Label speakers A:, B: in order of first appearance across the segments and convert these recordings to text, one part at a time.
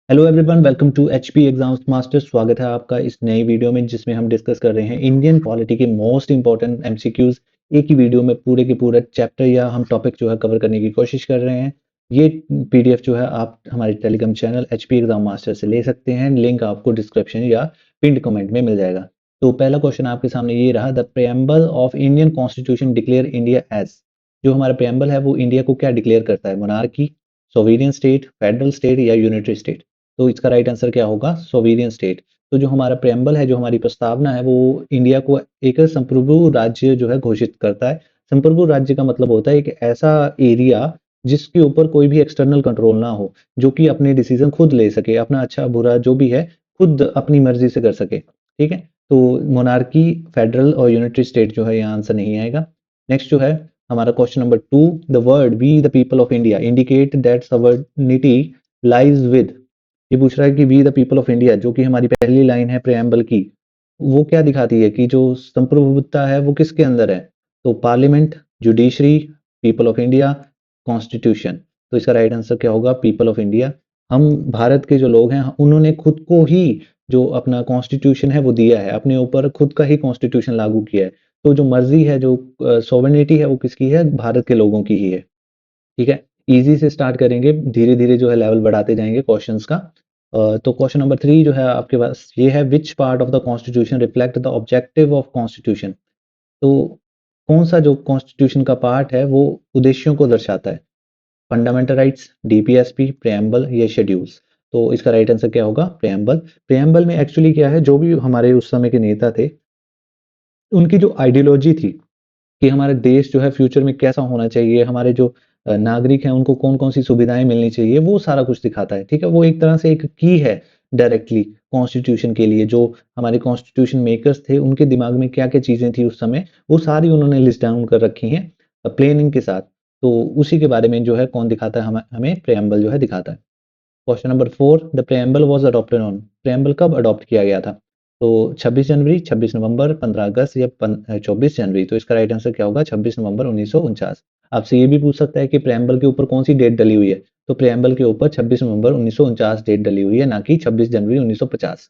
A: Hello everyone, welcome to HP exams master. स्वागत है आपका इस नई वीडियो में जिसमें हम डिस्कस कर रहे हैं इंडियन पॉलिटी के मोस्ट इंपॉर्टेंट एमसीक्यूज। एक ही वीडियो में पूरे के पूरे चैप्टर या हम टॉपिक जो है कवर करने की कोशिश कर रहे हैं। ये पीडीएफ जो है आप हमारे Telegram channel HP exam master से ले सकते हैं। लिंक आपको डिस्क्रिप्शन या पिंड कमेंट में मिल जाएगा। तो पहला क्वेश्चन आपके सामने ये रहा, the preamble of Indian constitution declare India as. जो हमारा प्रेम्बल है वो इंडिया को क्या डिक्लेयर करता है? Monarchy, sovereign state, federal state या यूनिटरी स्टेट? तो इसका राइट आंसर क्या होगा? Sovereign state. तो जो हमारा प्रेम्बल है, जो हमारी प्रस्तावना है, वो इंडिया को एक संप्रभु राज्य जो है घोषित करता है। संप्रभु राज्य का मतलब होता है एक ऐसा एरिया जिसके ऊपर कोई भी एक्सटर्नल कंट्रोल ना हो, जो कि अपने डिसीजन खुद ले सके, अपना अच्छा बुरा जो भी है खुद अपनी मर्जी से कर सके। ठीक है, तो मोनार्की, फेडरल और यूनिटरी स्टेट जो है यहाँ आंसर नहीं आएगा। नेक्स्ट जो है हमारा question number 2, the word we the people of India indicate that sovereignty lies with. ये पूछ रहा है कि we the people of India, जो कि हमारी पहली लाइन है प्रेम्बल की, वो क्या दिखाती है कि जो संप्रभुता है वो किसके अंदर है? तो parliament, judiciary, people of India, constitution. तो इसका राइट आंसर क्या होगा? People of India. हम भारत के जो लोग हैं उन्होंने खुद को ही जो अपना कॉन्स्टिट्यूशन है वो दिया है, अपने ऊपर खुद का ही कॉन्स्टिट्यूशन लागू किया है। तो जो मर्जी है, जो सोवेरेनिटी है, वो किसकी है? भारत के लोगों की ही है। ठीक है, इजी से स्टार्ट करेंगे, धीरे धीरे जो है लेवल बढ़ाते जाएंगे क्वेश्चंस का। तो क्वेश्चन नंबर 3 जो है आपके पास ये है, which part of the constitution reflect the objective of constitution. तो कौन सा जो कॉन्स्टिट्यूशन का पार्ट है वो उद्देश्यों को दर्शाता है? फंडामेंटल राइट्स, डीपीएसपी, प्रेम्बल या शेड्यूल्स? तो इसका राइट आंसर क्या होगा? प्रेम्बल। प्रेम्बल में एक्चुअली क्या है, जो भी हमारे उस समय के नेता थे उनकी जो आइडियोलॉजी थी कि हमारा देश जो है फ्यूचर में कैसा होना चाहिए, हमारे जो नागरिक हैं उनको कौन-कौन सी सुविधाएँ मिलनी चाहिए, वो सारा कुछ दिखाता है। ठीक है? वो एक तरह से एक की है डायरेक्टली कॉन्स्टिट्यूशन के लिए। जो हमारे कॉन्स्टिट्यूशन मेकर्स थे उनके दिमाग में क्या-क्या चीज़ें थी उस समय, वो सारी उन्होंने लिस्ट डाउन कर रखी हैं प्लानिंग के साथ। तो उसी के बारे में जो है कौन दिखाता है? हमें प्रेम्बल जो है दिखाता है। Question number 4, the preamble was adopted on. Preamble कब अडॉप्ट किया गया था? तो 26 जनवरी, 26 नवंबर, 15 अगस्त या 24 जनवरी? तो इसका राइट आंसर क्या होगा? 26 नवंबर 1949। आपसे ये भी पूछ सकता है कि प्रेम्बल के ऊपर कौन सी डेट डली हुई है? तो प्रेम्बल के ऊपर 26 नवंबर 1949 डेट डली हुई है, ना कि 26 जनवरी 1950।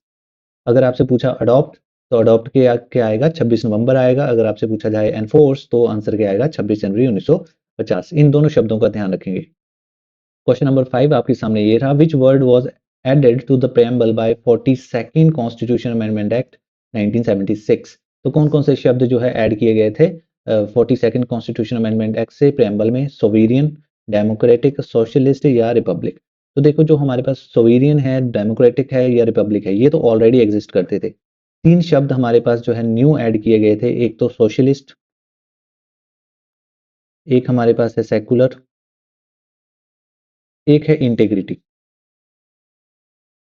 A: अगर आपसे पूछा अडॉप्ट, तो अडॉप्ट के क्या आएगा? 26 नवंबर आएगा। अगर आपसे पूछा जाए एनफोर्स, तो आंसर क्या आएगा? 26 जनवरी 1950। इन दोनों शब्दों का ध्यान रखेंगे। क्वेश्चन नंबर 5 आपके सामने ये रहा, which word was added to the preamble by 42nd constitution amendment act 1976? तो कौन कौन से शब्द जो है ऐड किए गए थे 42nd कॉन्स्टिट्यूशन अमेंडमेंट एक्ट से प्रेम्बल में? सोवेरियन, डेमोक्रेटिक, सोशलिस्ट या रिपब्लिक? तो देखो, जो हमारे पास सोवेरियन है, डेमोक्रेटिक है या रिपब्लिक है, ये तो ऑलरेडी एग्जिस्ट करते थे। तीन शब्द हमारे पास जो है न्यू ऐड किए गए थे, एक तो सोशलिस्ट, एक हमारे पास है सेकुलर, एक है इंटेग्रिटी।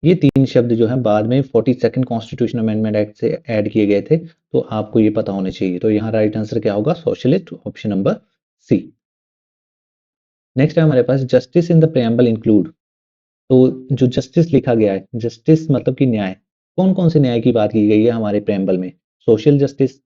A: ये तीन शब्द जो हैं बाद में 42nd कॉन्स्टिट्यूशन अमेंडमेंट एक्ट से ऐड किए गए थे। तो आपको ये पता होने चाहिए। तो यहाँ राइट आंसर क्या होगा? Socialist, option number C. Next है हमारे पास, justice in the preamble include. तो जो जस्टिस लिखा गया है, जस्टिस मतलब कि न्याय, कौन कौन से न्याय की बात की गई है हमारे प्रेम्बल में? सोशल जस्टिस,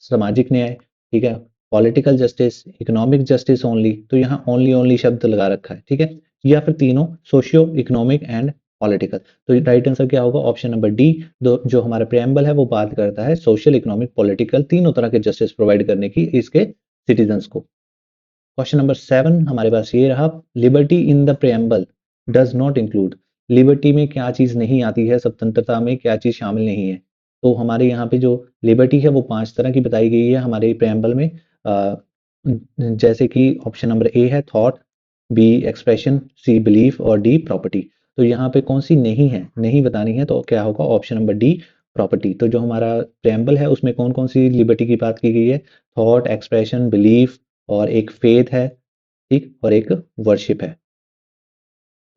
A: सामाजिक न्याय, ठीक है, political justice, economic justice only. तो यहाँ ओनली ओनली शब्द लगा रखा है, ठीक है, या फिर तीनों, सोशियो इकोनॉमिक एंड पॉलिटिकल? तो राइट आंसर क्या होगा? Option number D. जो हमारा प्रेम्बल है वो बात करता है सोशल, इकोनॉमिक, पॉलिटिकल, तीनों तरह के जस्टिस प्रोवाइड करने की इसके सिटीजन्स को। क्वेश्चन नंबर 7 हमारे पास ये रहा, liberty in the preamble does not include. Liberty में क्या चीज नहीं आती है? स्वतंत्रता में क्या चीज शामिल नहीं है? तो हमारे यहाँ पे जो लिबर्टी है वो 5 तरह की बताई गई है हमारे प्रेम्बल में। अ, जैसे कि ऑप्शन नंबर ए है थॉट, बी एक्सप्रेशन, सी बिलीफ और डी प्रॉपर्टी। तो यहाँ पे कौन सी नहीं है, नहीं बतानी है, तो क्या होगा? Option number D property. तो जो हमारा प्रेम्बल है उसमें कौन कौन सी लिबर्टी की बात की गई है? थॉट, एक्सप्रेशन, बिलीफ और एक फेथ है, ठीक, और एक वर्शिप है।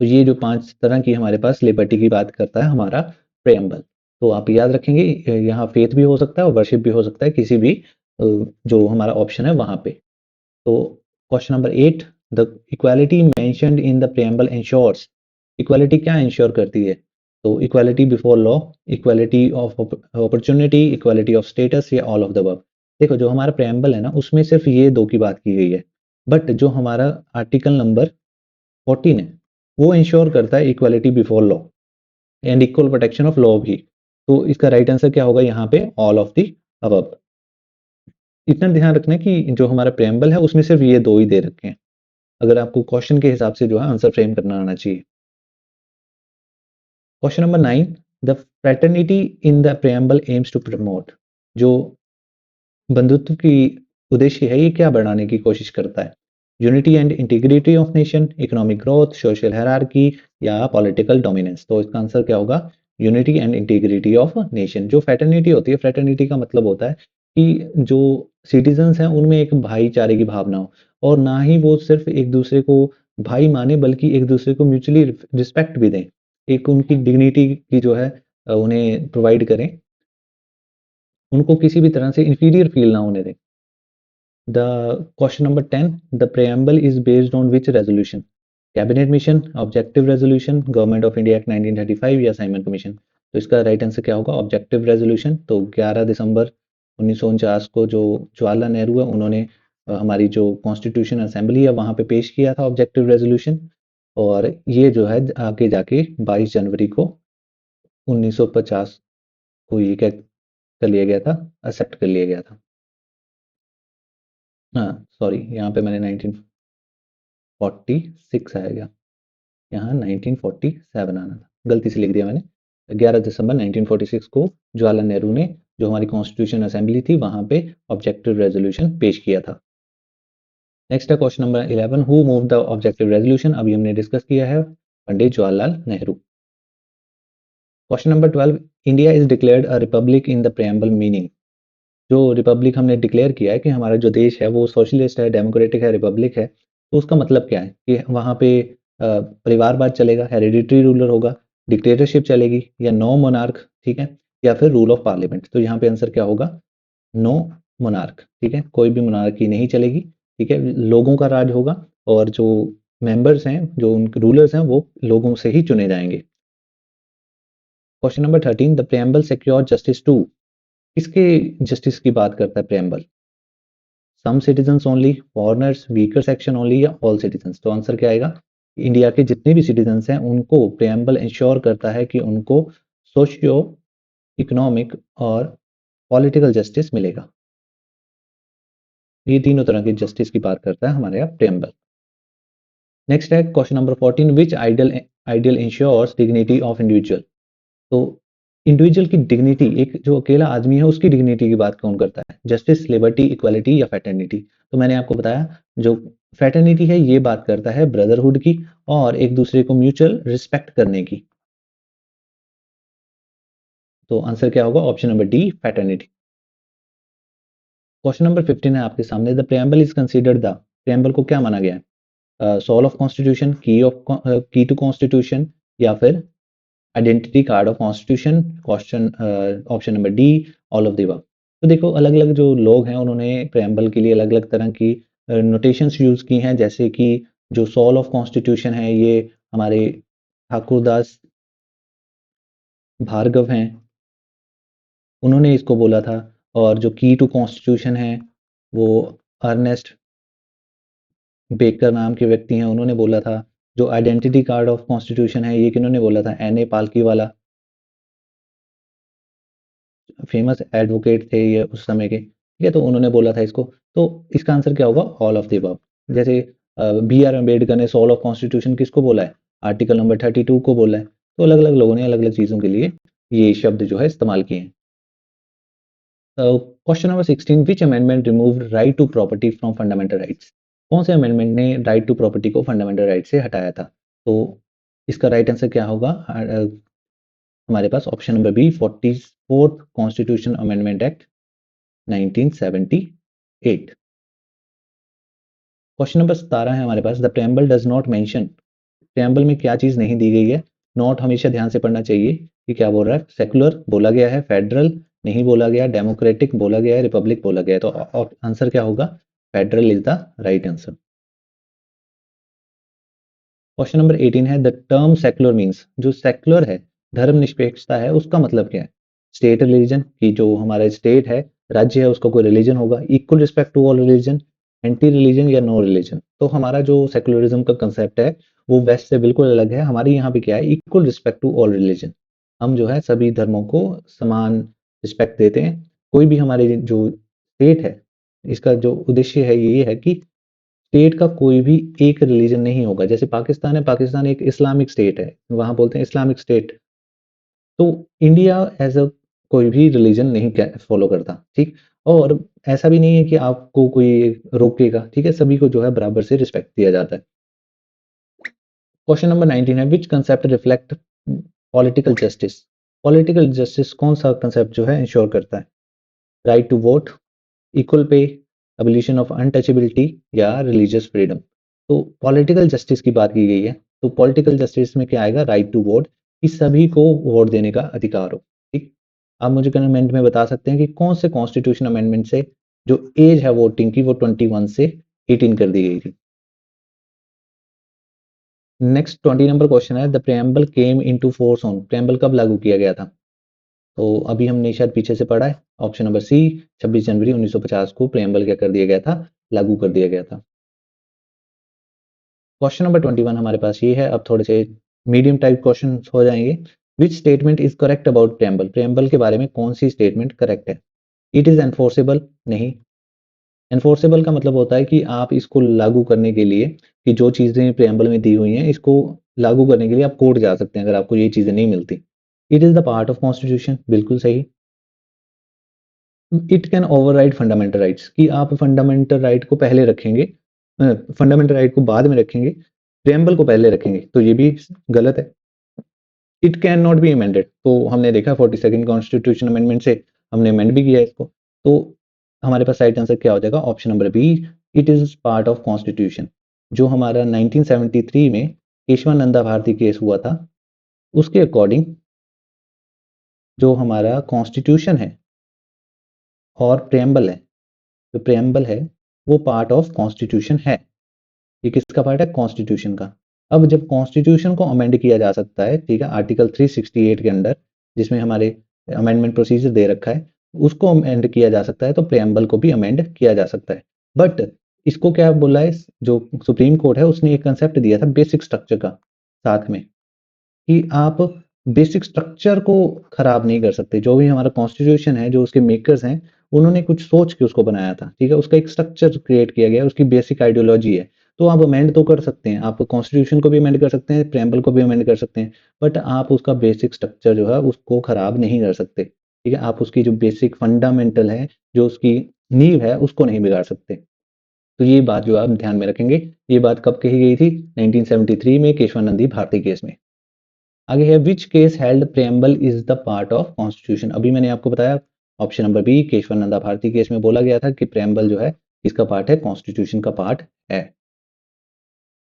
A: तो ये जो 5 तरह की हमारे पास लिबर्टी की बात करता है हमारा प्रेम्बल। तो आप याद रखेंगे, यहाँ फेथ भी हो सकता है और वर्शिप भी हो सकता है, किसी भी जो हमारा ऑप्शन है वहां पे। तो question number 8, the equality mentioned in the preamble ensures. Equality क्या इंश्योर करती है? तो equality before law, equality of opportunity, equality of status या ऑल ऑफ द अबव? देखो, जो हमारा प्रेम्बल है ना उसमें सिर्फ ये दो की बात की गई है, बट जो हमारा आर्टिकल नंबर 14 है वो इंश्योर करता है equality before law. And equal protection of law भी। तो इसका राइट आंसर क्या होगा यहाँ पे? All of the above. इतना ध्यान रखना है कि जो हमारा प्रेम्बल है उसमें सिर्फ ये दो ही दे रखे हैं, अगर आपको क्वेश्चन के हिसाब से जो है आंसर फ्रेम करना आना चाहिए। Question number 9, the fraternity in the preamble aims to promote. जो बंधुत्व की उद्देश्य है ये क्या बढ़ाने की कोशिश करता है? Unity and integrity of nation, economic growth, social hierarchy या पॉलिटिकल डोमिनेंस। तो इसका आंसर क्या होगा? Unity and integrity of nation. जो फ्रेटर्निटी होती है, फ्रेटर्निटी का मतलब होता है कि जो सिटीजन्स हैं उनमें एक भाईचारे की भावना हो, और ना ही वो सिर्फ एक दूसरे को भाई माने बल्कि एक दूसरे को म्यूचुअली रिस्पेक्ट भी दें, एक उनकी डिग्निटी की जो है उन्हें प्रोवाइड करें, उनको किसी भी तरह से इंफीरियर फील ना होने दें। The question number 10, the preamble is based on which resolution? Cabinet mission, objective resolution, government of India act 1935 या साइमन कमीशन। तो इसका राइट आंसर क्या होगा? Objective resolution. तो 11 दिसंबर 1949 को जो जवाहरलाल नेहरू है उन्होंने हमारी जो कॉन्स्टिट्यूशन असेंबली है वहां पे पेश किया था ऑब्जेक्टिव रेजोल्यूशन, और ये जो है आगे जाके 22 जनवरी को 1950 को ये क्या कर लिया गया था, एक्सेप्ट कर लिया गया था। हाँ सॉरी, यहाँ पे मैंने 1946 आएगा, यहाँ 1947 आना था, गलती से लिख दिया मैंने। 11 दिसंबर 1946 को जवाहरलाल नेहरू ने जो हमारी कॉन्स्टिट्यूशन असेंबली थी वहां पे ऑब्जेक्टिव रेजोल्यूशन पेश किया था। नेक्स्ट है question number 11, who move the objective resolution. अभी हमने डिस्कस किया है, Pandit Jawaharlal Nehru. Question number 12, India is declared a republic in the preamble meaning. जो रिपब्लिक हमने डिक्लेयर किया है कि हमारा जो देश है वो सोशलिस्ट है, डेमोक्रेटिक है, रिपब्लिक है, तो उसका मतलब क्या है? कि वहाँ पे परिवारवाद चलेगा, हेरिडिटरी रूलर होगा, डिक्टेटरशिप चलेगी, या नो मोनार्क, ठीक है, या फिर रूल ऑफ पार्लियामेंट। तो यहाँ पे आंसर क्या होगा? नो मोनार्क, ठीक है, कोई भी मोनार्की नहीं चलेगी, ठीक है, लोगों का राज होगा, और जो मेंबर्स हैं, जो उनके रूलर्स हैं, वो लोगों से ही चुने जाएंगे। Question number 13, the preamble secure justice to. किसके जस्टिस की बात करता है preamble? Some citizens only, foreigners, weaker section only, या ऑल सिटीजन्स। तो आंसर क्या आएगा? इंडिया के जितने भी सिटीजन्स हैं उनको प्रेम्बल इंश्योर करता है कि उनको सोशियो इकोनॉमिक और पॉलिटिकल जस्टिस मिलेगा। ये तीनों तरह की जस्टिस की बात करता है हमारे यहाँ प्रेम्बल। नेक्स्ट है question number 14, which ideal ensures dignity of individual. तो इंडिविजुअल की डिग्निटी, एक जो अकेला आदमी है उसकी डिग्निटी की बात कौन करता है? जस्टिस, लिबर्टी, इक्वालिटी या फ्रेटर्निटी। तो मैंने आपको बताया जो फ्रेटर्निटी है ये बात करता है ब्रदरहुड की और एक दूसरे को म्यूचुअल रिस्पेक्ट करने की। तो आंसर क्या होगा? Option number D, fraternity. Question number 15 है आपके सामने, the preamble is considered the. Preamble को क्या माना गया है? सोल ऑफ कॉन्स्टिट्यूशन, की टू कॉन्स्टिट्यूशन, या फिर identity card of constitution. Question option number D, all of the above. तो देखो अलग अलग जो लोग हैं उन्होंने प्रेम्बल के लिए अलग अलग तरह की नोटेशंस यूज की हैं, जैसे कि जो सोल ऑफ कॉन्स्टिट्यूशन है ये हमारे ठाकुरदास भार्गव हैं, उन्होंने इसको बोला था। और जो की टू कॉन्स्टिट्यूशन है वो अर्नेस्ट बेकर नाम के व्यक्ति हैं, उन्होंने बोला था। जो आइडेंटिटी कार्ड ऑफ कॉन्स्टिट्यूशन है ये किन्होंने बोला था? एन ए पालकी वाला, फेमस एडवोकेट थे ये उस समय के, ठीक है, तो उन्होंने बोला था इसको। तो इसका आंसर क्या होगा? All of the above. जैसे बी आर अम्बेडकर ने सोल ऑफ कॉन्स्टिट्यूशन किसको बोला है? आर्टिकल नंबर 32 को बोला है। तो अलग अलग लोगों ने अलग अलग चीजों के लिए ये शब्द जो है इस्तेमाल किए हैं। Question number 16, which amendment remove right to property from fundamental rights. कौन से अमेंडमेंट ने राइट टू प्रॉपर्टी को फंडामेंटल राइट से हटाया था? तो इसका राइट आंसर क्या होगा? हमारे पास option number B, 44th constitution amendment act 1978। Question number 17 है हमारे पास, the preamble does not mention. Preamble में क्या चीज नहीं दी गई है? नॉट हमेशा ध्यान से पढ़ना चाहिए कि क्या बोल रहा है। सेकुलर बोला गया है, फेडरल नहीं बोला गया, डेमोक्रेटिक बोला गया है, रिपब्लिक बोला गया है। तो आंसर क्या होगा? Federal is the right answer. Question number 18 है, द टर्म सेकुलर मीन्स। जो सेकुलर है, धर्मनिरपेक्षता है, उसका मतलब क्या है? स्टेट रिलीजन, की जो हमारा स्टेट है, राज्य है, उसका कोई रिलीजन होगा। Equal respect to all religion, anti religion या नो रिलीजन। तो हमारा जो सेकुलरिज्म का कंसेप्ट है वो वेस्ट से बिल्कुल अलग है। हमारे यहाँ पे क्या है? Equal respect to all religion. हम जो है सभी धर्मों को समान रिस्पेक्ट देते हैं। कोई भी हमारे जो स्टेट है, इसका जो उद्देश्य है ये है कि स्टेट का कोई भी एक रिलीजन नहीं होगा। जैसे पाकिस्तान है, पाकिस्तान एक इस्लामिक स्टेट है, वहाँ बोलते हैं इस्लामिक स्टेट। तो इंडिया एज़ अ कोई भी रिलीजन नहीं फॉलो करता, ठीक? और ऐसा भी नहीं है कि आपको कोई रोकेगा, ठीक है? सभी को जो है बराबर से रिस्पेक्ट दिया जाता है। क्वेश्चन नंबर 19 है, which concept reflect political justice? Political justice कौन सा कांसेप्ट जो है इंश्योर करता है? Right to vote, equal pay, abolition of untouchability या रिलीजियस फ्रीडम। तो पॉलिटिकल जस्टिस की बात की गई है, तो पॉलिटिकल जस्टिस में क्या आएगा? राइट टू वोट, कि सभी को वोट देने का अधिकार हो, ठीक? आप मुझे कमेंट में बता सकते हैं कि कौन से कॉन्स्टिट्यूशन अमेंडमेंट से जो एज है वोटिंग की वो 21 से 18 कर दी गई थी। नेक्स्ट 20 नंबर क्वेश्चन है, the preamble came into force on, preamble कब लागू किया गया था? तो अभी हमने शायद पीछे से पढ़ा है, ऑप्शन नंबर सी, 26 जनवरी 1950 को प्रेम्बल क्या कर दिया गया था? लागू कर दिया गया था। क्वेश्चन नंबर 21 हमारे पास ये है, अब थोड़े से मीडियम टाइप क्वेश्चन हो जाएंगे। Which statement is correct about preamble, preamble के बारे में कौन सी स्टेटमेंट करेक्ट है? इट इज एनफोर्सेबल, नहीं। एनफोर्सेबल का मतलब होता है कि आप इसको लागू करने के लिए, कि जो चीजें प्रेम्बल में दी हुई हैं इसको लागू करने के लिए आप कोर्ट जा सकते हैं अगर आपको ये चीजें नहीं मिलती। It is the part of constitution, बिल्कुल सही। It can override fundamental rights, कि आप फंडामेंटल राइट को पहले रखेंगे, फंडामेंटल राइट को बाद में रखेंगे, प्रेम्बल को पहले रखेंगे, तो ये भी गलत है। It can not be amended, तो हमने देखा 42nd कॉन्स्टिट्यूशन अमेंडमेंट से हमने अमेंड भी किया इसको। तो हमारे पास राइट आंसर क्या हो जाएगा? Option number B, it is part of constitution. जो हमारा 1973 में केशवानंदा भारती केस हुआ था, उसके अकॉर्डिंग जो हमारा कॉन्स्टिट्यूशन है और प्रेम्बल है, जो प्रेम्बल है वो पार्ट ऑफ कॉन्स्टिट्यूशन है। ये किसका पार्ट है? कॉन्स्टिट्यूशन का। अब जब कॉन्स्टिट्यूशन को अमेंड किया जा सकता है, ठीक है, आर्टिकल 368 के अंडर, जिसमें हमारे अमेंडमेंट प्रोसीजर दे रखा है, उसको अमेंड किया जा सकता है, तो प्रेम्बल को भी अमेंड किया जा सकता है। बट इसको क्या बोला है, जो सुप्रीम कोर्ट है उसने एक कंसेप्ट दिया था बेसिक स्ट्रक्चर का साथ में, कि आप बेसिक स्ट्रक्चर को खराब नहीं कर सकते। जो भी हमारा कॉन्स्टिट्यूशन है, जो उसके मेकर्स हैं, उन्होंने कुछ सोच के उसको बनाया था, ठीक है, उसका एक स्ट्रक्चर क्रिएट किया गया, उसकी बेसिक आइडियोलॉजी है। तो आप अमेंड तो कर सकते हैं, आप कॉन्स्टिट्यूशन को भी अमेंड कर सकते हैं, प्रेम्बल को भी अमेंड कर सकते हैं, बट आप उसका बेसिक स्ट्रक्चर जो है उसको खराब नहीं कर सकते, ठीक है। आप उसकी जो बेसिक फंडामेंटल है, जो उसकी नींव है, उसको नहीं बिगाड़ सकते। तो ये बात जो आप ध्यान में रखेंगे। ये बात कब कही गई थी? 1973 में केशवानंदी भारती केस में। आगे है, which case held preamble is the part of constitution. अभी मैंने आपको बताया, option number B, Kesavananda Bharati case में बोला गया था कि प्रेम्बल जो है इसका पार्ट है, कॉन्स्टिट्यूशन का पार्ट है।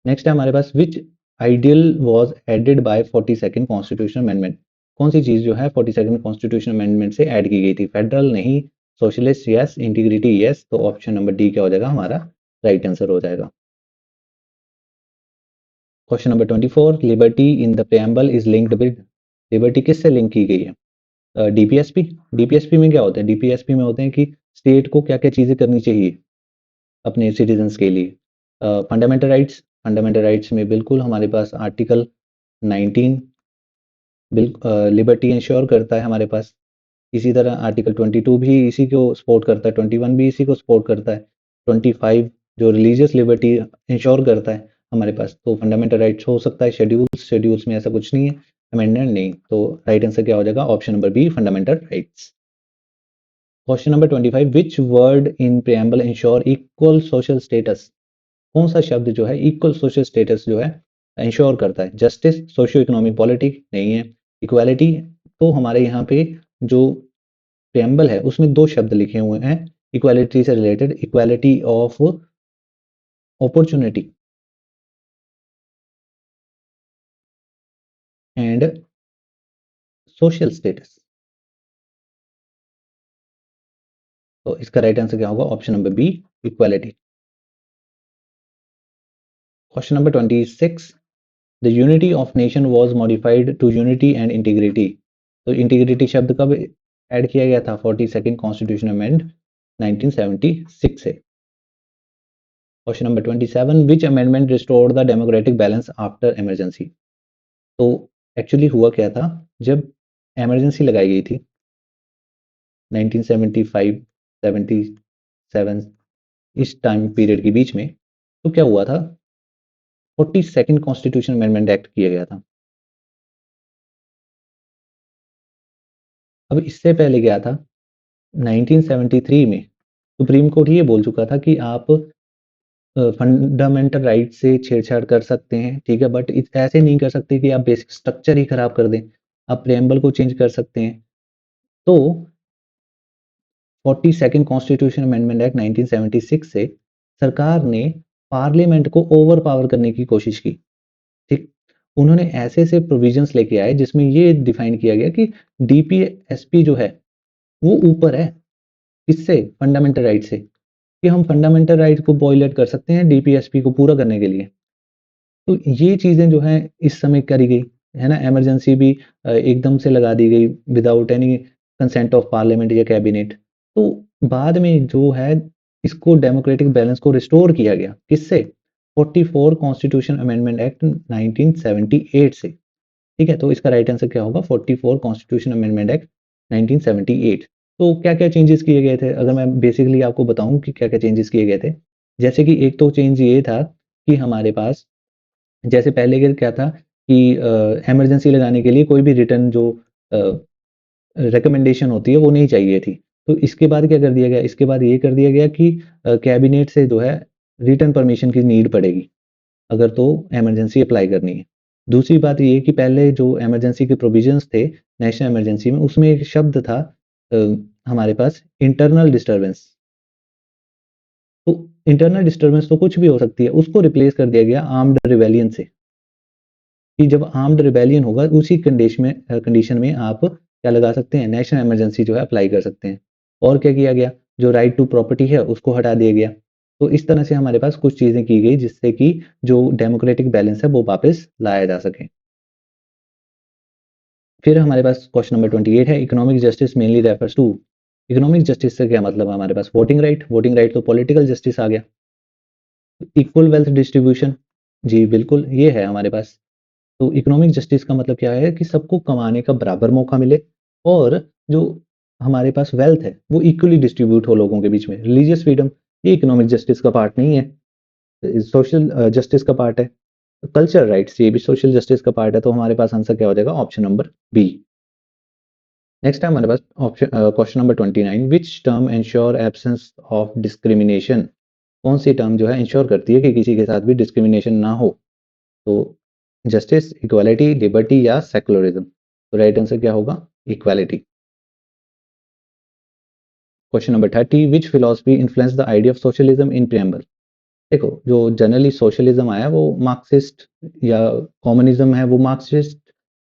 A: नेक्स्ट है हमारे पास, which ideal was added by 42nd constitution amendment. कौन सी चीज जो है 42nd कॉन्स्टिट्यूशन अमेंडमेंट से ऐड की गई थी? फेडरल नहीं, सोशलिस्ट यस, इंटीग्रिटी यस। तो ऑप्शन नंबर डी क्या हो जाएगा? हमारा राइट आंसर हो जाएगा। Question number 24, liberty in the preamble is linked with, liberty किससे लिंक की गई है? डीपीएसपी। डीपीएसपी में क्या होता है? डीपीएसपी में होते हैं कि स्टेट को क्या क्या चीजें करनी चाहिए अपने सिटीजन्स के लिए। फंडामेंटल राइट्स, फंडामेंटल राइट्स में बिल्कुल हमारे पास आर्टिकल 19 लिबर्टी इंश्योर करता है हमारे पास। इसी तरह आर्टिकल 22 भी इसी को सपोर्ट करता है, 21 भी इसी को सपोर्ट करता है, 25 जो रिलीजियस लिबर्टी इंश्योर करता है हमारे पास। तो फंडामेंटल राइट्स हो सकता है शेड्यूल्स, शेड्यूल्स में ऐसा कुछ नहीं है, अमेंडमेंट नहीं। तो राइट आंसर क्या हो जाएगा? Option number B, fundamental rights. Question number 25, which word in preamble ensure equal social status. कौन सा शब्द जो है इक्वल सोशल स्टेटस जो है इंश्योर करता है? जस्टिस, सोशियो इकोनॉमिक पॉलिटिक नहीं है, इक्वालिटी। तो हमारे यहाँ पे जो प्रेम्बल है उसमें दो शब्द लिखे हुए हैं इक्वालिटी से related, equality of opportunity and social status. तो इसका राइट आंसर क्या होगा? Option number B, equality. Question number 26, the unity of nation was modified to unity and integrity. तो इंटीग्रिटी शब्द कब ऐड किया गया था? 42nd कॉन्स्टिट्यूशन अमेंड 1976 से। Question number 27, which amendment restored the democratic balance after emergency. तो actually हुआ क्या था, जब इमरजेंसी लगाई गई थी 1975 77 इस टाइम पीरियड के बीच में, तो क्या हुआ था, 42nd कॉन्स्टिट्यूशन अमेंडमेंट एक्ट किया गया था। अब इससे पहले क्या था, 1973 में सुप्रीम कोर्ट ये बोल चुका था कि आप फंडामेंटल राइट से छेड़छाड़ कर सकते हैं, ठीक है, बट ऐसे नहीं कर सकते कि आप बेसिक स्ट्रक्चर ही खराब कर दें, आप प्रेम्बल को चेंज कर सकते हैं। तो 42nd कॉन्स्टिट्यूशन अमेंडमेंट एक्ट 1976 से सरकार ने पार्लियामेंट को ओवर पावर करने की कोशिश की, ठीक। उन्होंने ऐसे ऐसे प्रोविजंस लेके आए जिसमें ये डिफाइन किया गया कि डीपीएसपी जो है वो ऊपर है, किससे, फंडामेंटल राइट से, कि हम फंडामेंटल राइट को वॉयलेट कर सकते हैं डीपीएसपी को पूरा करने के लिए। तो ये चीज़ें जो हैं इस समय करी गई, है ना? इमरजेंसी भी एकदम से लगा दी गई without any consent of parliament या कैबिनेट। तो बाद में जो है इसको डेमोक्रेटिक बैलेंस को रिस्टोर किया गया, किससे? 44 कॉन्स्टिट्यूशन अमेंडमेंट एक्ट 1978 से, ठीक है? तो इसका राइट आंसर क्या होगा? 44 कॉन्स्टिट्यूशन अमेंडमेंट एक्ट 1978। तो क्या-क्या चेंजेस किए गए थे? अगर मैं बेसिकली आपको बताऊँ कि क्या-क्या चेंजेस किए गए थे। जैसे कि एक तो चेंज ये था कि हमारे पास जैसे पहले के क्या था कि इमरजेंसी लगाने के लिए कोई भी रिटर्न जो अ, रिकमेंडेशन होती है वो नहीं चाहिए थी। तो इसके बाद क्या कर दिया गया? इसके बाद ये कर दिया गया कि कैबिनेट से जो है रिटर्न परमिशन की नीड पड़ेगी, अगर तो इमरजेंसी अप्लाई करनी है। दूसरी बात ये कि पहले जो इमरजेंसी के प्रोविजंस थे नेशनल इमरजेंसी में, उसमें एक शब्द था अ, हमारे पास इंटरनल डिस्टर्बेंस। तो इंटरनल डिस्टर्बेंस तो कुछ भी हो सकती है, उसको रिप्लेस कर दिया गया आर्म्ड रिबेलियन से। कि जब आर्म्ड रिबेलियन होगा उसी कंडीशन में आप क्या लगा सकते हैं, नेशनल इमरजेंसी जो है अप्लाई कर सकते हैं। और क्या किया गया, जो राइट टू प्रॉपर्टी है उसको हटा दिया गया। तो इस तरह से हमारे पास कुछ चीज़ें की गई जिससे कि जो डेमोक्रेटिक बैलेंस है वो वापस लाया जा सके। फिर हमारे पास क्वेश्चन नंबर 28 है, economic justice mainly refers to. Economic justice से क्या मतलब है हमारे पास? वोटिंग राइट तो पॉलिटिकल जस्टिस आ गया। इक्वल वेल्थ डिस्ट्रीब्यूशन, जी बिल्कुल ये है हमारे पास। तो इकोनॉमिक जस्टिस का मतलब क्या है कि सबको कमाने का बराबर मौका मिले और जो हमारे पास वेल्थ है वो इक्वली डिस्ट्रीब्यूट हो लोगों के बीच में। रिलीजियस फ्रीडम, ये इकोनॉमिक जस्टिस का पार्ट नहीं है, सोशल जस्टिस का पार्ट है। कल्चर राइट्स, ये भी सोशल जस्टिस का पार्ट है। तो हमारे पास आंसर क्या हो जाएगा? Option number B. नेक्स्ट है हमारे पास option question number 29, which term ensure absence of discrimination. कौन सी टर्म जो है इंश्योर करती है कि किसी के साथ भी डिस्क्रिमिनेशन ना हो? तो जस्टिस, इक्वालिटी, लिबर्टी या सेकुलरिज्म। तो राइट आंसर क्या होगा? Equality. Question number 30, which philosophy influence the idea of socialism in preamble. देखो, जो जनरली सोशलिज्म आया वो मार्क्सिस्ट या कम्युनिज्म है वो मार्क्सिस्ट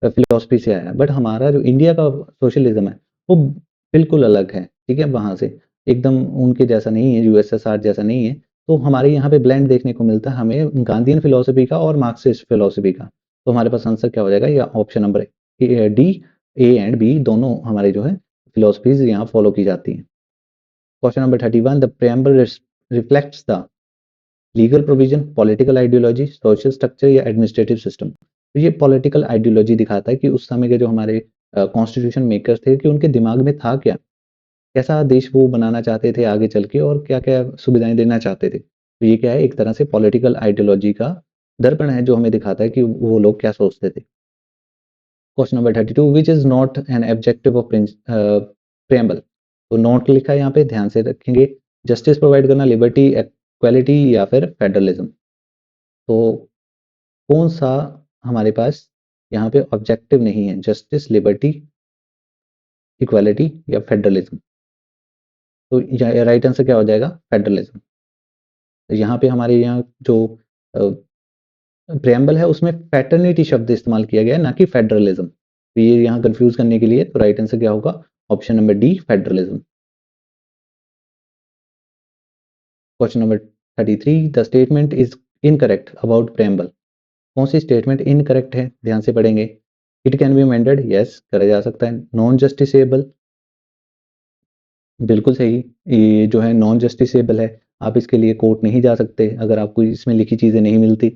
A: फिलोसफी से आया, बट हमारा जो इंडिया का सोशलिज्म है वो बिल्कुल अलग है, ठीक है, वहां से एकदम उनके जैसा नहीं है, यूएसएसआर जैसा नहीं है। तो हमारे यहाँ पे ब्लेंड देखने को मिलता है हमें गांधीयन फिलोसफी का और मार्क्सिस्ट फिलोसफी का। तो हमारे पास आंसर क्या हो जाएगा? या option number D, A and B दोनों हमारे जो है फिलोसफीज यहाँ फॉलो की जाती हैं। Question number 31, the preamble reflects the legal provision, political ideology, social structure या एडमिनिस्ट्रेटिव सिस्टम। तो ये पॉलिटिकल आइडियोलॉजी दिखाता है कि उस समय के जो हमारे कॉन्स्टिट्यूशन मेकर्स थे कि उनके दिमाग में था क्या, कैसा देश वो बनाना चाहते थे आगे चल के और क्या क्या सुविधाएं देना चाहते थे। तो ये क्या है, एक तरह से पॉलिटिकल आइडियोलॉजी का दर्पण है जो हमें दिखाता है कि वो लोग क्या सोचते थे। Question number 32, which is not an objective of preamble. तो नॉट लिखा है यहाँ पे, ध्यान से रखेंगे। जस्टिस प्रोवाइड करना, लिबर्टी, इक्वालिटी या फिर फेडरलिज्म। तो कौन सा हमारे पास यहाँ पे ऑब्जेक्टिव नहीं है? जस्टिस, लिबर्टी, इक्वालिटी या फेडरलिज्म। तो राइट आंसर क्या हो जाएगा? फेडरलिज्म। तो यहाँ पे हमारे यहाँ जो प्रेम्बल है उसमें पैटर्निटी शब्द इस्तेमाल किया गया है, ना कि फेडरलिज्म। तो ये यहाँ कंफ्यूज करने के लिए, तो राइट आंसर क्या होगा? Option number D, federalism. Question number 33, the statement is incorrect about preamble. कौन सी स्टेटमेंट इनकरेक्ट है? ध्यान से पढ़ेंगे। It can be amended, yes करा जा सकता है। नॉन जस्टिसेबल, बिल्कुल सही। ये जो है नॉन जस्टिसेबल है, आप इसके लिए कोर्ट नहीं जा सकते अगर आपको इसमें लिखी चीजें नहीं मिलती।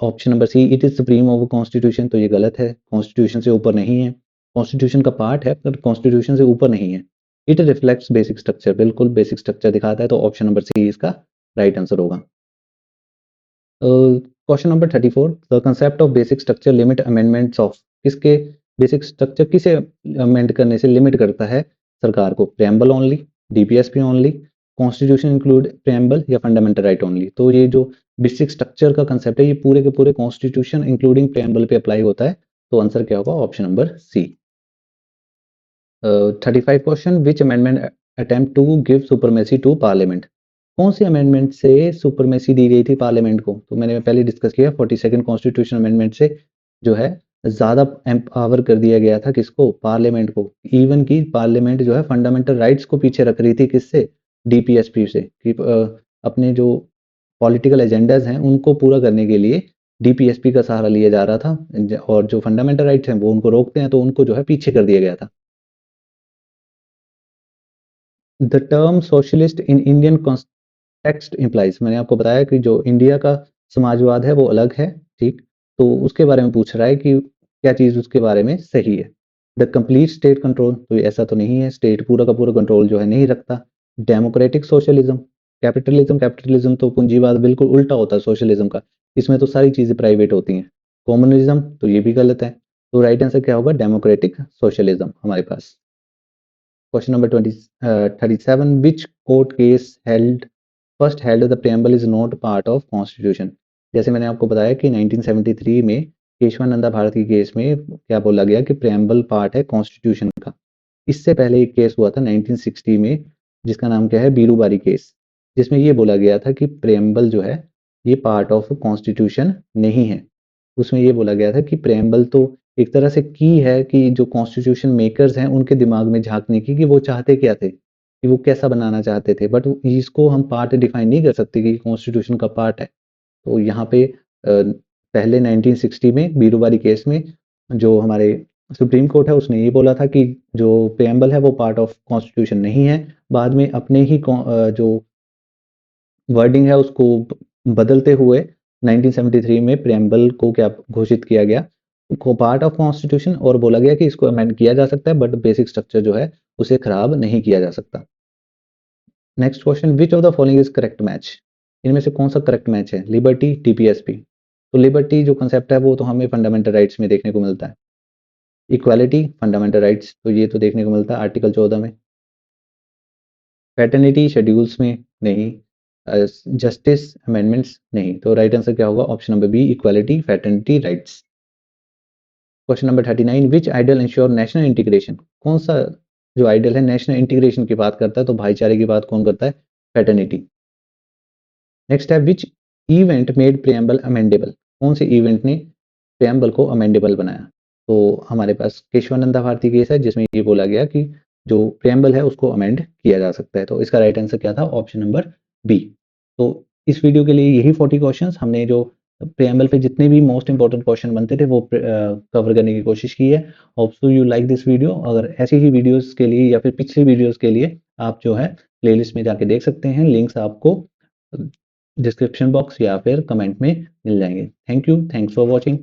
A: Option number C, it is supreme over constitution. तो ये गलत है, कॉन्स्टिट्यूशन से ऊपर नहीं है। कॉन्स्टिट्यूशन का पार्ट है पर कॉन्स्टिट्यूशन से ऊपर नहीं है। इट रिफ्लेक्ट्स बेसिक स्ट्रक्चर, बिल्कुल बेसिक स्ट्रक्चर दिखाता है, तो ऑप्शन नंबर सी इसका राइट आंसर होगा। Question number 34, the concept of basic structure limit amendments of, किसके बेसिक स्ट्रक्चर किसे अमेंड करने से लिमिट करता है सरकार को? Preamble only, DPSP only, constitution include preamble या फंडामेंटल राइट ओनली? तो ये जो बेसिक स्ट्रक्चर का कंसेप्ट है ये पूरे के पूरे कॉन्स्टिट्यूशन इंक्लूडिंग प्रेम्बल पे अप्लाई होता है, तो आंसर क्या होगा? Option number C. 35 question, which amendment attempt to give supremacy to parliament? कौन सी अमेंडमेंट से सुपरमेसी दी गई थी पार्लियामेंट को? तो मैंने पहले डिस्कस किया, 42nd कॉन्स्टिट्यूशन अमेंडमेंट से जो है ज्यादा एम्पावर कर दिया गया था किसको? पार्लियामेंट को। इवन की पार्लियामेंट जो है फंडामेंटल राइट्स को पीछे रख रही थी, किससे? डीपीएसपी से, कि अपने जो पॉलिटिकल एजेंडाज हैं उनको पूरा करने के लिए डीपीएसपी का सहारा लिया जा रहा था, और जो फंडामेंटल राइट्स हैं वो उनको रोकते हैं, तो उनको जो है पीछे कर दिया गया था। The term socialist in Indian context implies, मैंने आपको बताया कि जो इंडिया का समाजवाद है वो अलग है, ठीक? तो उसके बारे में पूछ रहा है कि क्या चीज उसके बारे में सही है। द कंप्लीट स्टेट कंट्रोल, तो ये ऐसा तो नहीं है, स्टेट पूरा का पूरा कंट्रोल जो है नहीं रखता। डेमोक्रेटिक सोशलिज्म, कैपिटलिज्म, कैपिटलिज्म तो पूंजीवाद बिल्कुल उल्टा होता है सोशलिज्म का, इसमें तो सारी चीजें प्राइवेट होती हैं। कम्युनिज्म, तो ये भी गलत है, तो राइट आंसर क्या होगा? डेमोक्रेटिक सोशलिज्म हमारे पास। Question number 37, which court case held first held the preamble is not part of constitution? जैसे मैंने आपको बताया कि 1973 में केशवानंदा भारती केस में क्या बोला गया कि प्रेम्बल पार्ट है कॉन्स्टिट्यूशन का। इससे पहले एक केस हुआ था 1960 में, जिसका नाम क्या है? बीरूबारी केस, जिसमें ये बोला गया था कि प्रेम्बल जो है ये पार्ट ऑफ कॉन्स्टिट्यूशन नहीं है। उसमें ये बोला गया था कि प्रेम्बल तो एक तरह से की है कि जो कॉन्स्टिट्यूशन मेकर्स हैं उनके दिमाग में झांकने की, कि वो चाहते क्या थे, कि वो कैसा बनाना चाहते थे, बट इसको हम पार्ट डिफाइन नहीं कर सकते कि कॉन्स्टिट्यूशन का पार्ट है। तो यहाँ पे पहले 1960 में बीरूबारी केस में जो हमारे सुप्रीम कोर्ट है उसने ये बोला था कि जो प्रेम्बल है वो पार्ट ऑफ कॉन्स्टिट्यूशन नहीं है। बाद में अपने ही जो वर्डिंग है उसको बदलते हुए 1973 में प्रेम्बल को क्या घोषित किया गया? को पार्ट ऑफ कॉन्स्टिट्यूशन, और बोला गया कि इसको अमेंड किया जा सकता है बट बेसिक स्ट्रक्चर जो है उसे खराब नहीं किया जा सकता। Next question, which of the following is correct match? इनमें से कौन सा करेक्ट मैच है? लिबर्टी, टीपीएसपी? तो लिबर्टी जो कंसेप्ट है वो तो हमें फंडामेंटल राइट्स में देखने को मिलता है। इक्वालिटी, फंडामेंटल राइट्स, तो ये तो देखने को मिलता है आर्टिकल 14 में। फैटर्निटी शेड्यूल्स में नहीं। जस्टिस अमेंडमेंट्स नहीं, तो राइट आंसर क्या होगा? Option number B, equality, fraternity, rights. Question number 39, which ideal ensure national integration? कौन सा जो आइडल है नेशनल इंटीग्रेशन की बात करता है? तो भाईचारे की बात कौन करता है? फैटर्निटी। नेक्स्ट है, which event made preamble amendable? कौन से इवेंट ने प्रेम्बल को अमेंडेबल बनाया? तो हमारे पास केशवानंदा भारती केस है जिसमें ये बोला गया कि जो प्रेम्बल है उसको अमेंड किया जा सकता है, तो इसका राइट आंसर क्या था? Option number B. तो इस वीडियो के लिए यही 40 क्वेश्चंस हमने जो प्रेम्बल पे जितने भी मोस्ट इंपॉर्टेंट क्वेश्चन बनते थे वो कवर करने की कोशिश की है। Hope so you like this video. अगर ऐसी ही वीडियोस के लिए या फिर पिछली वीडियोस के लिए आप जो है प्लेलिस्ट में जाके देख सकते हैं, लिंक्स आपको डिस्क्रिप्शन बॉक्स या फिर कमेंट में मिल जाएंगे। Thank you, thanks for watching.